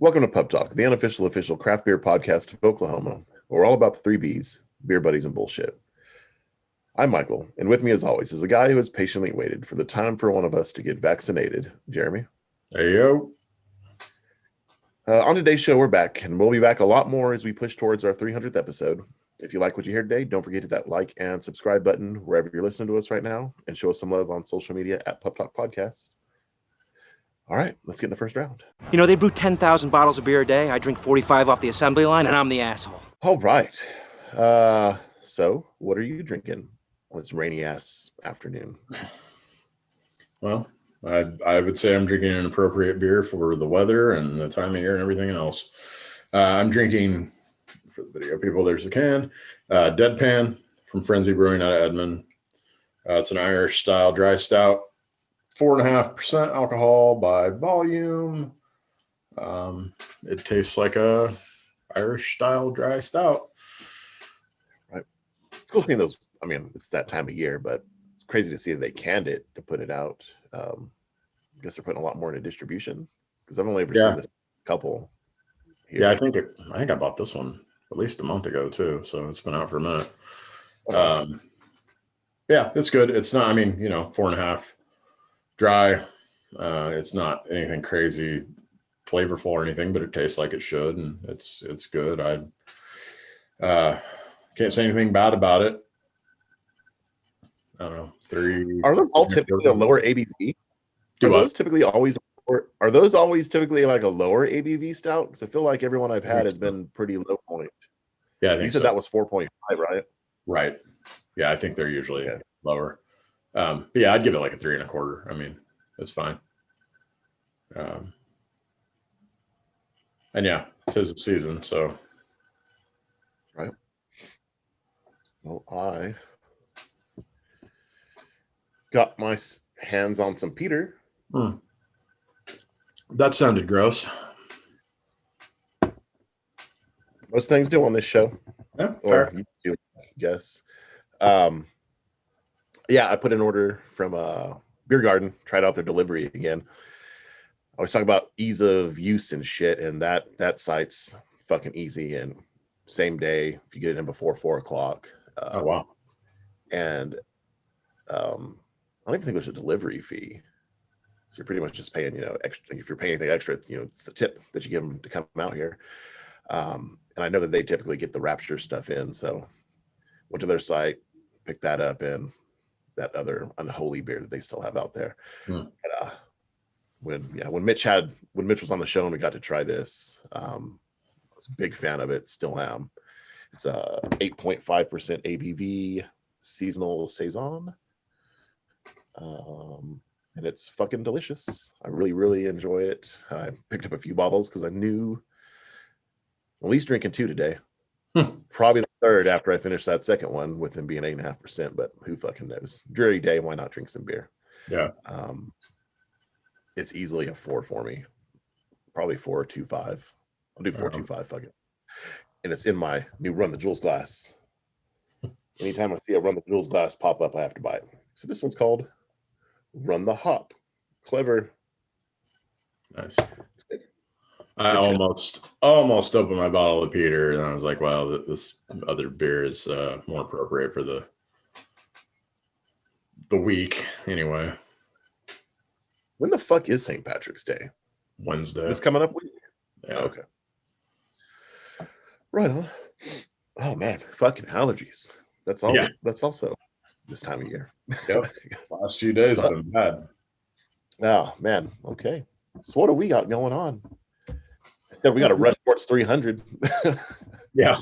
Welcome to Pub Talk, the unofficial official craft beer podcast of Oklahoma. We're all about the three B's, beer buddies and bullshit. I'm Michael, and with me as always is a guy who has patiently waited for the time for one of us to get vaccinated. Jeremy. Hey, yo. On today's show, we're back, and we'll be back a lot more as we push towards our 300th episode. If you like what you hear today, don't forget to hit that like and subscribe button wherever you're listening to us right now, and show us some love on social media at Pub Talk Podcast. All right, let's get in the first round. You know, they brew 10,000 bottles of beer a day. I drink 45 off the assembly line, and I'm the asshole. All right. So what are you drinking on this rainy-ass afternoon? Well, I would say I'm drinking an appropriate beer for the weather and the time of year and everything else. I'm drinking, for the video people, there's a can, Deadpan from Frenzy Brewing out of Edmond. It's an Irish-style dry stout. 4.5% alcohol by volume. It tastes like a Irish style dry stout. Right. It's cool seeing those. I mean, it's that time of year, but it's crazy to see that they canned it to put it out. I guess they're putting a lot more into distribution because I've only ever seen this couple here. Yeah, I think I bought this one at least a month ago too, so it's been out for a minute. Yeah, it's good. It's not, 4.5 dry. It's not anything crazy flavorful or anything, but it tastes like it should, and it's good. I can't say anything bad about it. I don't know. Are those all typically a lower ABV? Are those typically always like a lower ABV stout? Because I feel like everyone I've had has been pretty low point. Yeah, I think you said that was 4.5, right? Right. Yeah, I think they're usually lower. But yeah, I'd give it like a 3.25. I mean, it's fine. And yeah, 'tis the season, so. Right. Well, I got my hands on some Peter. That sounded gross. Most things do on this show. Yeah, or you do, I guess. Yeah, I put an order from Beer Garden, tried out their delivery again. I was talking about ease of use and shit, and that site's fucking easy and same day if you get it in before 4:00. Oh wow! And I don't even think there's a delivery fee, so you're pretty much just paying, extra. If you're paying anything extra, it's the tip that you give them to come out here. And I know that they typically get the Rapture stuff in, so went to their site, picked that up, and that other unholy beer that they still have out there. But, when Mitch was on the show and we got to try this, I was a big fan of it. Still am. It's a 8.5% ABV seasonal saison, and it's fucking delicious. I really, really enjoy it. I picked up a few bottles because I knew at least drinking 2 today. Probably the third after I finish that second one, with them being 8.5%, but who fucking knows? Dreary day, why not drink some beer? Yeah. It's easily a 4 for me. Probably 4.25. I'll do 4.25, fuck it. And it's in my new Run the Jewels glass. Anytime I see a Run the Jewels glass pop up, I have to buy it. So this one's called Run the Hop. Clever. Nice. I almost opened my bottle of Peter, and I was like, "Wow, this other beer is more appropriate for the week." Anyway, when the fuck is St. Patrick's Day? Wednesday. This coming up week? Yeah. Okay. Right on. Oh man, fucking allergies. That's all. Yeah. That's also this time of year. Yep. Last few days have been bad. Oh man. Okay. So what do we got going on? We got to run towards 300. Yeah.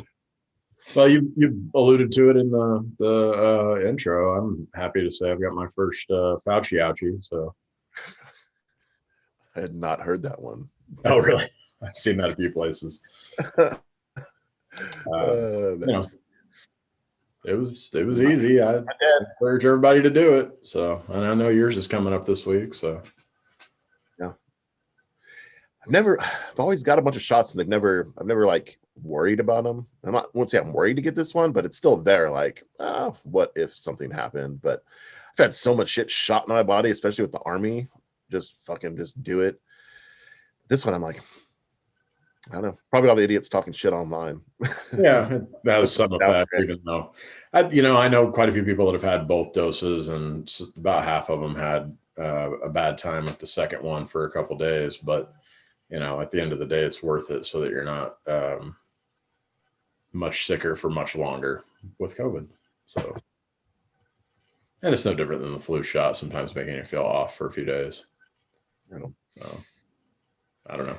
Well, you alluded to it in the intro. I'm happy to say I've got my first Fauci ouchie. So I had not heard that one. Oh, really? I've seen that a few places. It was easy. I encourage everybody to do it. So, and I know yours is coming up this week. So. I've always got a bunch of shots and I've never like worried about them. I won't say I'm worried to get this one, but it's still there. Like, what if something happened? But I've had so much shit shot in my body, especially with the Army. Just do it. This one, I'm like, I don't know. Probably all the idiots talking shit online. Yeah, that has some Out effect, there. even though I know quite a few people that have had both doses, and about half of them had a bad time with the second one for a couple days. But at the end of the day, it's worth it so that you're not much sicker for much longer with COVID. So, and it's no different than the flu shot, sometimes making you feel off for a few days. So, I don't know.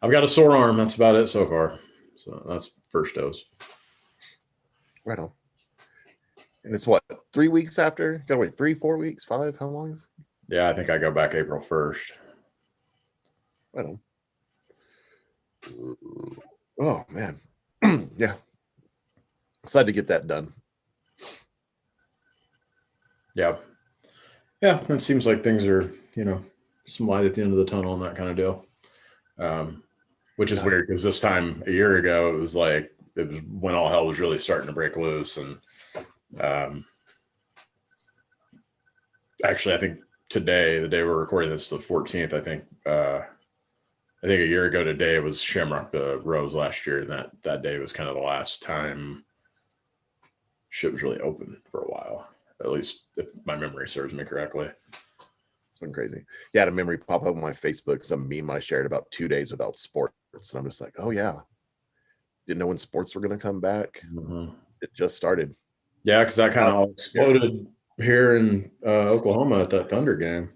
I've got a sore arm. That's about it so far. So that's first dose. Right on. And it's what, 3 weeks after? Gotta wait 3, 4 weeks, 5? How long is it? Yeah, I think I go back April 1st. Right on. Oh man. Yeah. Excited to get that done. Yeah. Yeah. It seems like things are, some light at the end of the tunnel and that kind of deal. Which is weird because this time a year ago, it was when all hell was really starting to break loose. And actually, I think today, the day we're recording this, the 14th, I think a year ago today was Shamrock the Rose last year. And that day was kind of the last time shit was really open for a while, at least if my memory serves me correctly. It's been crazy. Yeah, I had a memory pop up on my Facebook, some meme I shared about 2 days without sports. And I'm just like, oh yeah. Didn't know when sports were going to come back. Mm-hmm. It just started. Yeah, because that kind of all exploded here in Oklahoma at that Thunder game.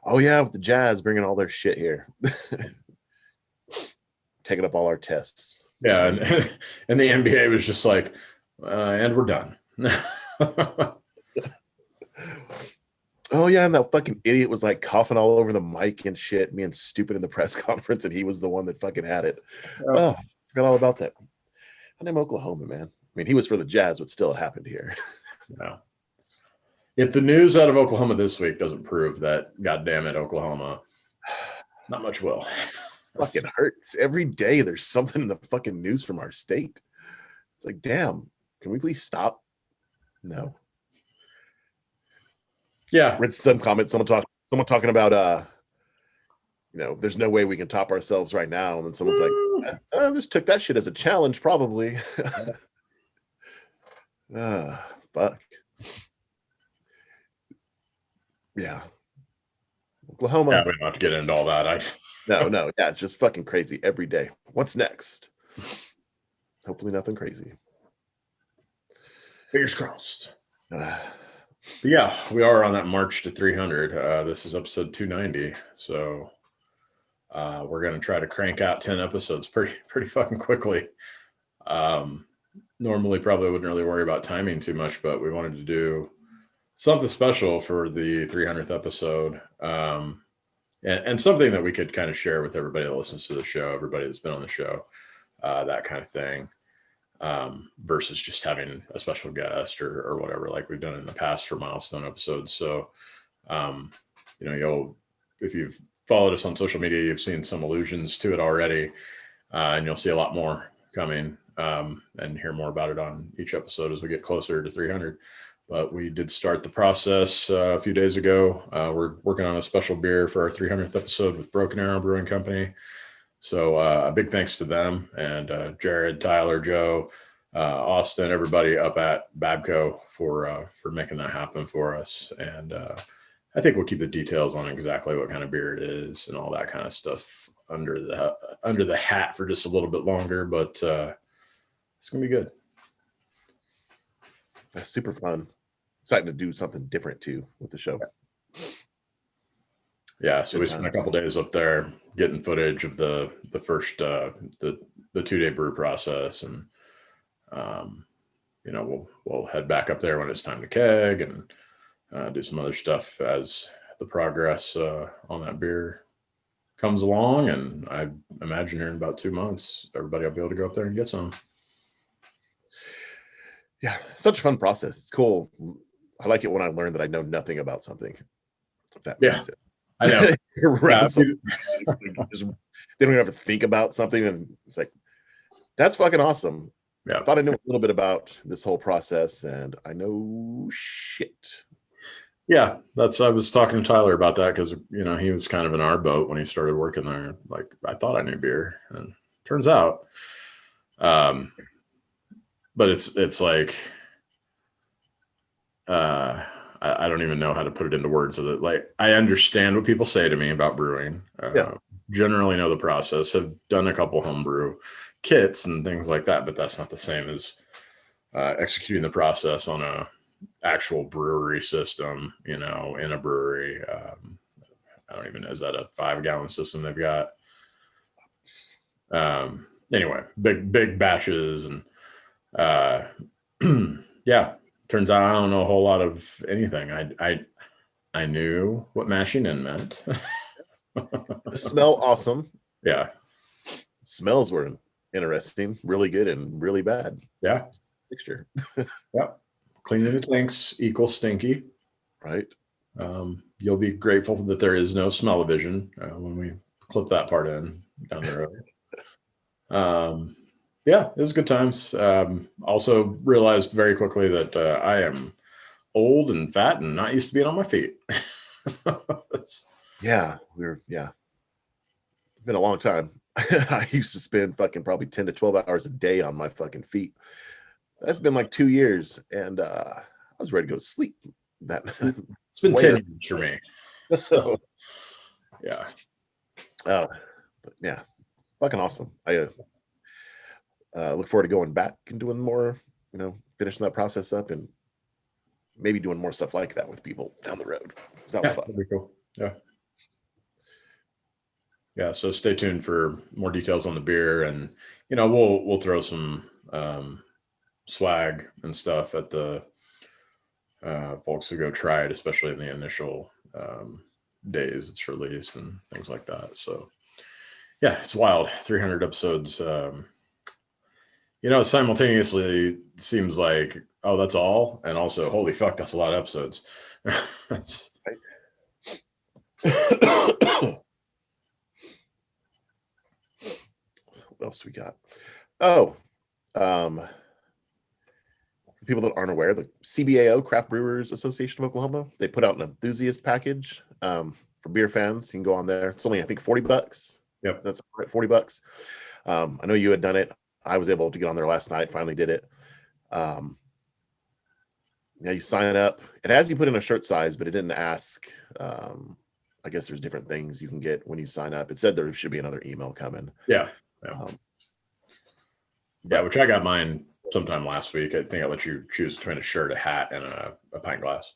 Oh yeah, with the Jazz bringing all their shit here. Taking up all our tests. Yeah, and the NBA was just like, and we're done. Oh yeah, and that fucking idiot was like coughing all over the mic and shit, being stupid in the press conference, and he was the one that fucking had it. Oh, I forgot all about that. I name Oklahoma, man. I mean, he was for the Jazz, but still it happened here. No. If the news out of Oklahoma this week doesn't prove that, goddamn it, Oklahoma, not much will. Fucking hurts. Every day there's something in the fucking news from our state. It's like, damn, can we please stop? No. Yeah. Read some comments, someone talking about there's no way we can top ourselves right now. And then someone's like, I just took that shit as a challenge, probably. Fuck. Yeah. Oklahoma. Yeah, we don't have to get into all that. No. Yeah, it's just fucking crazy every day. What's next? Hopefully nothing crazy. Fingers crossed. But yeah, we are on that march to 300. This is episode 290. So we're going to try to crank out 10 episodes pretty fucking quickly. Normally probably wouldn't really worry about timing too much, but we wanted to do something special for the 300th episode. And something that we could kind of share with everybody that listens to the show, everybody that's been on the show, that kind of thing, versus just having a special guest or whatever, like we've done in the past for milestone episodes. So, if you've followed us on social media, you've seen some allusions to it already, and you'll see a lot more coming, and hear more about it on each episode as we get closer to 300. But we did start the process a few days ago. We're working on a special beer for our 300th episode with Broken Arrow Brewing Company. So a big thanks to them and Jared, Tyler, Joe, Austin, everybody up at Babco for making that happen for us. And I think we'll keep the details on exactly what kind of beer it is and all that kind of stuff under the hat for just a little bit longer. But it's gonna be good. That's super fun. Exciting to do something different too with the show. Yeah, so we spent a couple days up there getting footage of the first the 2-day brew process, and we'll head back up there when it's time to keg and do some other stuff as the progress on that beer comes along. And I imagine here in about 2 months, everybody will be able to go up there and get some. Yeah, such a fun process. It's cool. I like it when I learn that I know nothing about something. If that makes sense. I know. They don't ever think about something, and it's like, that's fucking awesome. Yeah. I thought I knew a little bit about this whole process, and I know shit. Yeah, I was talking to Tyler about that because he was kind of in our boat when he started working there. Like I thought I knew beer, and turns out, but it's like I don't even know how to put it into words. So that like I understand what people say to me about brewing. Yeah. Generally know the process. Have done a couple homebrew kits and things like that, but that's not the same as executing the process on a actual brewery system. In a brewery. I don't even know, is that a 5-gallon system they've got? Anyway, big batches and yeah. Turns out I don't know a whole lot of anything. I knew what mashing in meant. The smell awesome. Yeah. Smells were interesting, really good and really bad. Yeah. Mixture. Yep. Cleaning the tanks equals stinky. Right. You'll be grateful that there is no smell-o-vision when we clip that part in down the road. Yeah, it was good times. Also realized very quickly that I am old and fat and not used to being on my feet. Yeah, it's been a long time. I used to spend fucking probably 10 to 12 hours a day on my fucking feet. That's been like 2 years, and I was ready to go to sleep. It's been 10 years for me. So yeah. But yeah, fucking awesome. I look forward to going back and doing more, finishing that process up and maybe doing more stuff like that with people down the road. That was fun. That'd be cool. Yeah. Yeah. So stay tuned for more details on the beer, and we'll throw some swag and stuff at the folks who go try it, especially in the initial days it's released and things like that. So yeah, it's wild. 300 episodes. Simultaneously seems like, oh, that's all, and also, holy fuck, that's a lot of episodes. What else we got? Oh, for people that aren't aware, the CBAO, Craft Brewers Association of Oklahoma, they put out an Enthusiast Package for beer fans. You can go on there. It's only, I think, $40. Yep. That's right, $40. I know you had done it. I was able to get on there last night. Finally did it. Yeah, you sign up. It has you put in a shirt size, but it didn't ask. I guess there's different things you can get when you sign up. It said there should be another email coming. Yeah. Which I got mine sometime last week. I think I let you choose between a shirt, a hat, and a pint glass.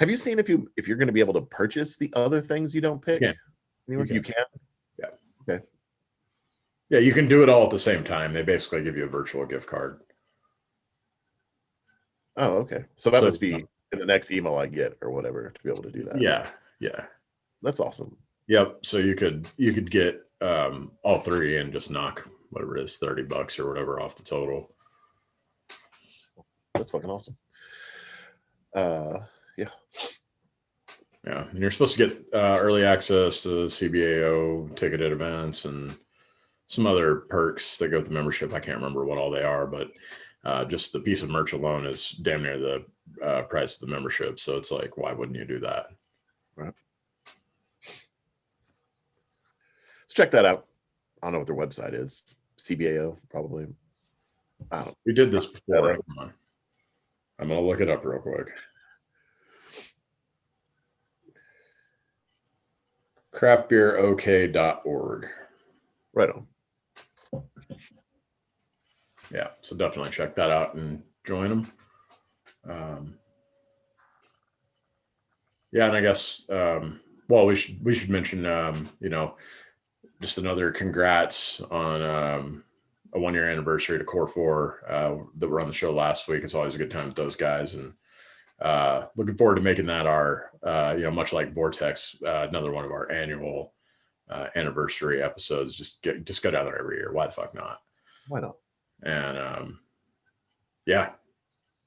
Have you seen if you're going to be able to purchase the other things you don't pick? You can. Yeah. Okay. Yeah, you can do it all at the same time. They basically give you a virtual gift card. Oh, okay. So that must be in the next email I get or whatever to be able to do that. Yeah. That's awesome. Yep. So you could get all three and just knock whatever it is, $30 or whatever off the total. That's fucking awesome. Yeah. And you're supposed to get early access to CBAO ticketed events and some other perks that go with the membership. I can't remember what all they are, but just the piece of merch alone is damn near the price of the membership. So it's like, why wouldn't you do that? Right. Let's check that out. I don't know what their website is. CBAO, probably. We did this before. I'm going to look it up real quick. craftbeerok.org. Right on. Yeah, so definitely check that out and join them. And I guess we should mention just another congrats on a 1-year anniversary to Core 4 that were on the show last week. It's always a good time with those guys, and looking forward to making that our much like Vortex, another one of our annual anniversary episodes. Just go down there every year. Why the fuck not? Why not? And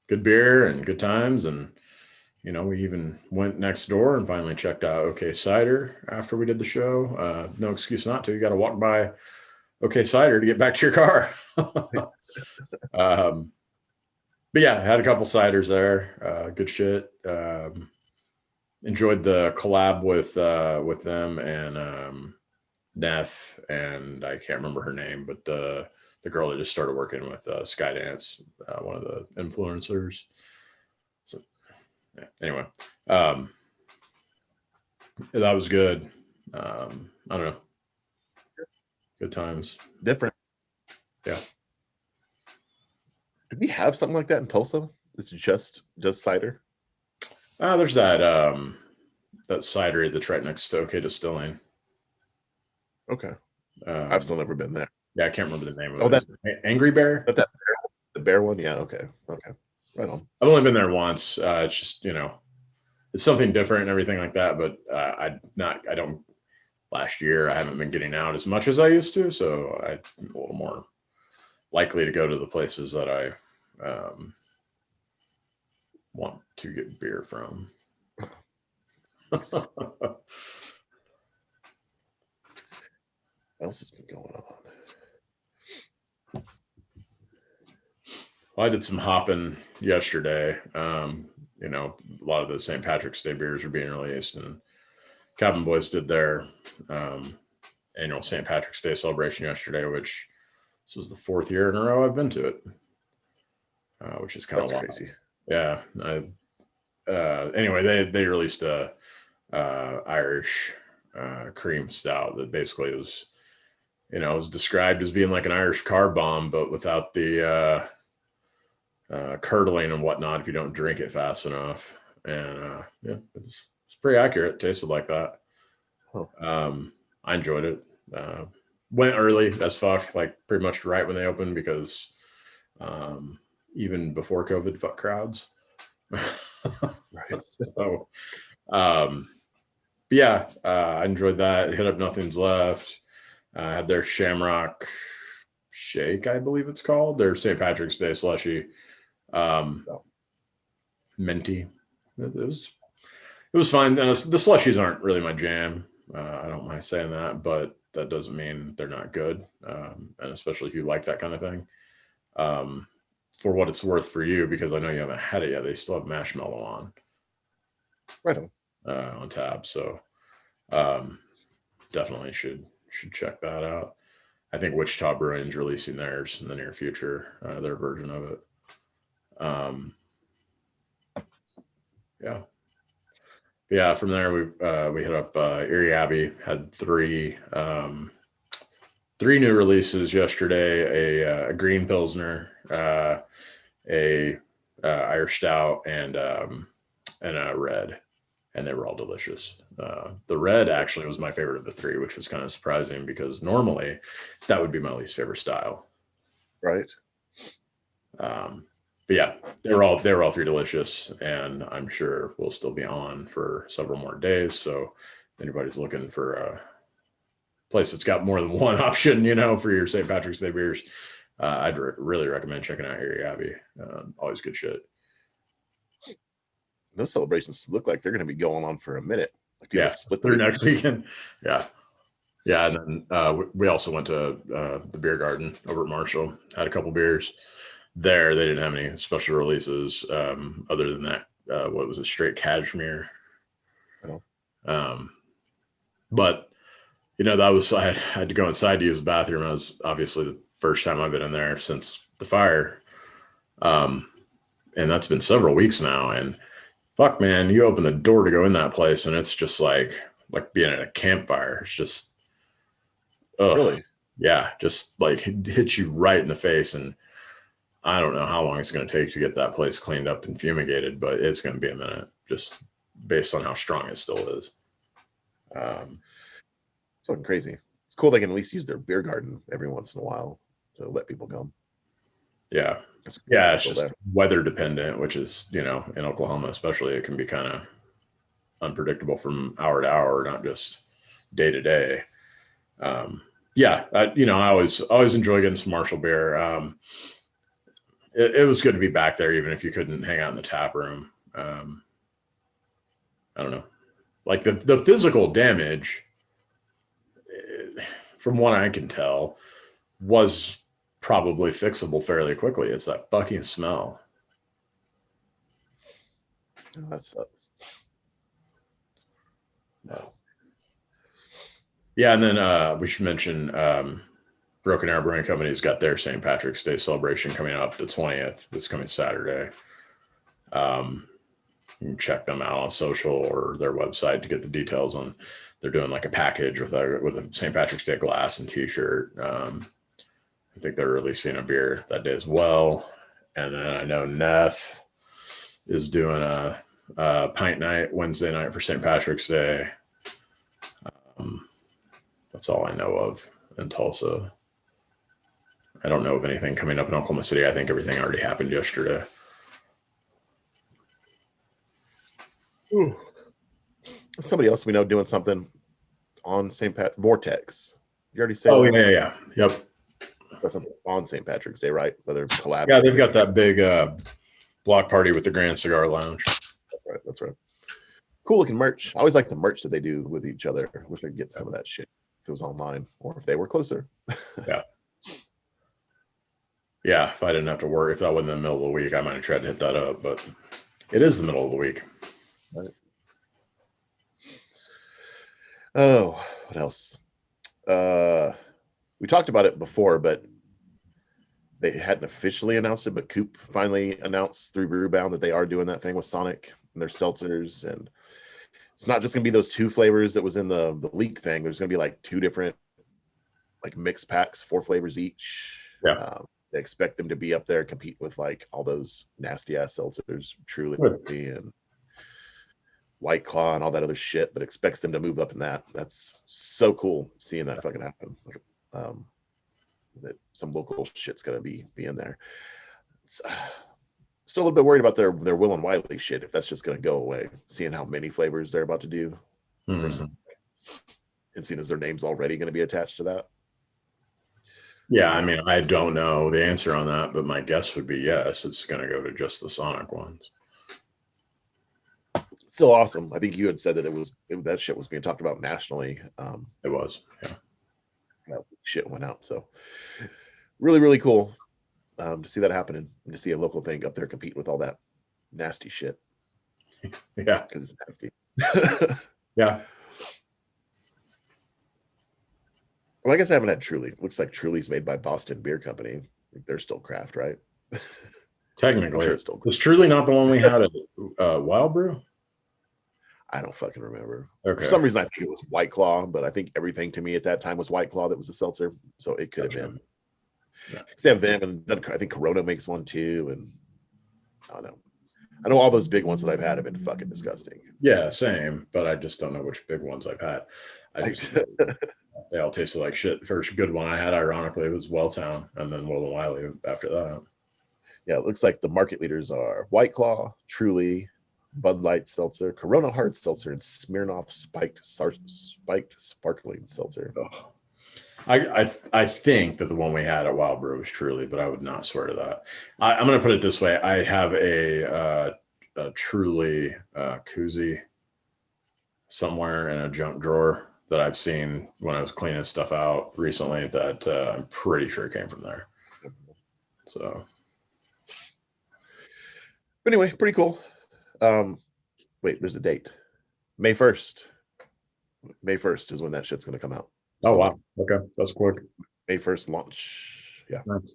good beer and good times. And we even went next door and finally checked out OK Cider after we did the show. No excuse not to. You got to walk by OK Cider to get back to your car. But yeah, I had a couple ciders there. Good shit. Enjoyed the collab with them and Neth, and I can't remember her name, but the girl that just started working with Skydance, one of the influencers. So yeah, anyway, um, that was good. I don't know. Good times. Different. Yeah. Did we have something like that in Tulsa? It's just cider. There's that cidery that's right next to OK Distilling. Okay. I've still never been there. Yeah, I can't remember the name of Oh, it. Angry Bear? The bear one? Yeah, okay. Right on. I've only been there once. It's just, it's something different and everything like that. But last year, I haven't been getting out as much as I used to. So I'm a little more likely to go to the places that I want to get beer from. What else has been going on? Well, I did some hopping yesterday. A lot of the St. Patrick's Day beers are being released, and Cabin Boys did their annual St. Patrick's Day celebration yesterday, which this was the 4th year in a row I've been to it, which is kind of crazy. Yeah. Anyway, they released a Irish cream stout that basically was, was described as being like an Irish car bomb, but without the curdling and whatnot if you don't drink it fast enough. And yeah, it's pretty accurate. It tasted like that. I enjoyed it. Went early as fuck, like pretty much right when they opened, because even before COVID, fuck crowds. Right. So yeah, I enjoyed that. Hit up Nothing's Left. Had their Shamrock Shake, I believe it's called, their St. Patrick's Day slushy. Minty. It was fine. The slushies aren't really my jam. I don't mind saying that, but that doesn't mean they're not good. And especially if you like that kind of thing. For what it's worth for you, because I know you haven't had it yet, they still have marshmallow on. Right on tab. So definitely should check that out. I think Wichita Brewing's releasing theirs in the near future, their version of it. Yeah. From there we hit up Erie Abbey. Had three new releases yesterday: a green pilsner, a Irish stout, and a red, and they were all delicious. The red actually was my favorite of the three, which was kind of surprising because normally that would be my least favorite style. Right. But yeah, they were all three delicious, and I'm sure we'll still be on for several more days. So if anybody's looking for a place that's got more than one option, for your St. Patrick's Day beers, I'd really recommend checking out Erie Abbey. Always good shit. Those celebrations look like they're going to be going on for a minute. Like split through next weekend. Yeah. And then we also went to the beer garden over at Marshall. Had a couple beers there. They didn't have any special releases other than that. What was it? Straight cashmere. But that was, I had to go inside to use the bathroom. That was obviously the first time I've been in there since the fire. And that's been several weeks now. And fuck, man, you open the door to go in that place and it's just like being at a campfire. It's just, really? Yeah, just like hits you right in the face. And I don't know how long it's going to take to get that place cleaned up and fumigated, but it's going to be a minute, just based on how strong it still is. It's fucking crazy. It's cool they can at least use their beer garden every once in a while to let people come. Yeah. It's just weather dependent, which is, in Oklahoma especially, it can be kind of unpredictable from hour to hour, not just day to day. I always enjoy getting some Marshall beer. It was good to be back there, even if you couldn't hang out in the tap room. I don't know, like the physical damage, from what I can tell, was probably fixable fairly quickly. It's that fucking smell. Oh, that sucks. No. Yeah, and then we should mention Broken Arrow Brewing Company's got their St. Patrick's Day celebration coming up the 20th, this coming Saturday. You can check them out on social or their website to get the details on. They're doing like a package with a St. Patrick's Day glass and T-shirt. I think they're releasing a beer that day as well. And then I know Neff is doing a pint night Wednesday night for St. Patrick's Day. That's all I know of in Tulsa. I don't know of anything coming up in Oklahoma City. I think everything already happened yesterday. Ooh. Somebody else we know doing something on St. Pat Vortex. You already said. Oh yeah. Yep. That's something on St. Patrick's Day, right? Whether it's collab. Yeah, they've got that big block party with the Grand Cigar Lounge. That's right. Cool looking merch. I always like the merch that they do with each other. I wish I could get some of that shit if it was online or if they were closer. Yeah, if I didn't have to work, if that wasn't in the middle of the week, I might have tried to hit that up, but it is the middle of the week. Right. Oh, what else? We talked about it before, but they hadn't officially announced it, but Coop finally announced through Brewbound that they are doing that thing with Sonic and their seltzers. And it's not just going to be those 2 flavors that was in the leak thing. There's going to be like 2 different like mix packs, 4 flavors each. Yeah. They expect them to be up there, compete with like all those nasty ass seltzers, Truly and White Claw and all that other shit, but expects them to move up in that. That's so cool seeing that fucking happen. That some local shit's gonna be in there. Still a little bit worried about their Will and Wiley shit, if that's just gonna go away. Seeing how many flavors they're about to do, and seeing as their name's already gonna be attached to that. Yeah, I mean, I don't know the answer on that, but my guess would be yes. It's going to go to just the Sonic ones. Still awesome. I think you had said that that shit was being talked about nationally. It was, yeah. That shit went out. So really, really cool to see that happening and to see a local thing up there competing with all that nasty shit. Yeah, because it's nasty. Yeah. Well, I guess I haven't had Truly. Looks like Truly's made by Boston Beer Company. They're still craft, right? Technically, sure it's still was Truly not the one we had at Wild Brew? I don't fucking remember. Okay. For some reason, I think it was White Claw, but I think everything to me at that time was White Claw that was a seltzer. So it could have been. Because they have them, and I think Corona makes one too. And I don't know. I know all those big ones that I've had have been fucking disgusting. Yeah, same. But I just don't know which big ones I've had. They all tasted like shit. The first good one I had, ironically, was Welltown, and then Will and Wiley after that. Yeah, it looks like the market leaders are White Claw, Truly, Bud Light Seltzer, Corona Hard Seltzer, and Smirnoff Spiked Sparkling Seltzer. Oh. I think that the one we had at Wild Brew was Truly, but I would not swear to that. I'm going to put it this way. I have a Truly koozie somewhere in a junk drawer that I've seen when I was cleaning stuff out recently that I'm pretty sure came from there. So. But anyway, pretty cool. Wait, there's a date. May 1st. May 1st is when that shit's going to come out. Oh, wow. Okay. That's quick. May 1st launch. Yeah. Nice.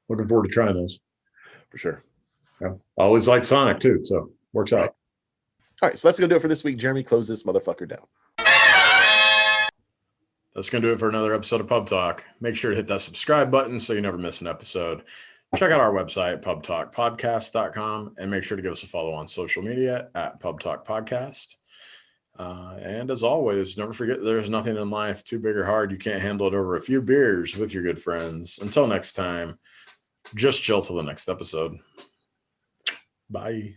Looking forward to trying those. For sure. Yeah. I always like Sonic too, so works out. All right, so that's going to do it for this week. Jeremy, close this motherfucker down. That's going to do it for another episode of Pub Talk. Make sure to hit that subscribe button so you never miss an episode. Check out our website, pubtalkpodcast.com, and make sure to give us a follow on social media at Pub Talk Podcast. And as always, never forget there's nothing in life too big or hard you can't handle it over a few beers with your good friends. Until next time, just chill till the next episode. Bye.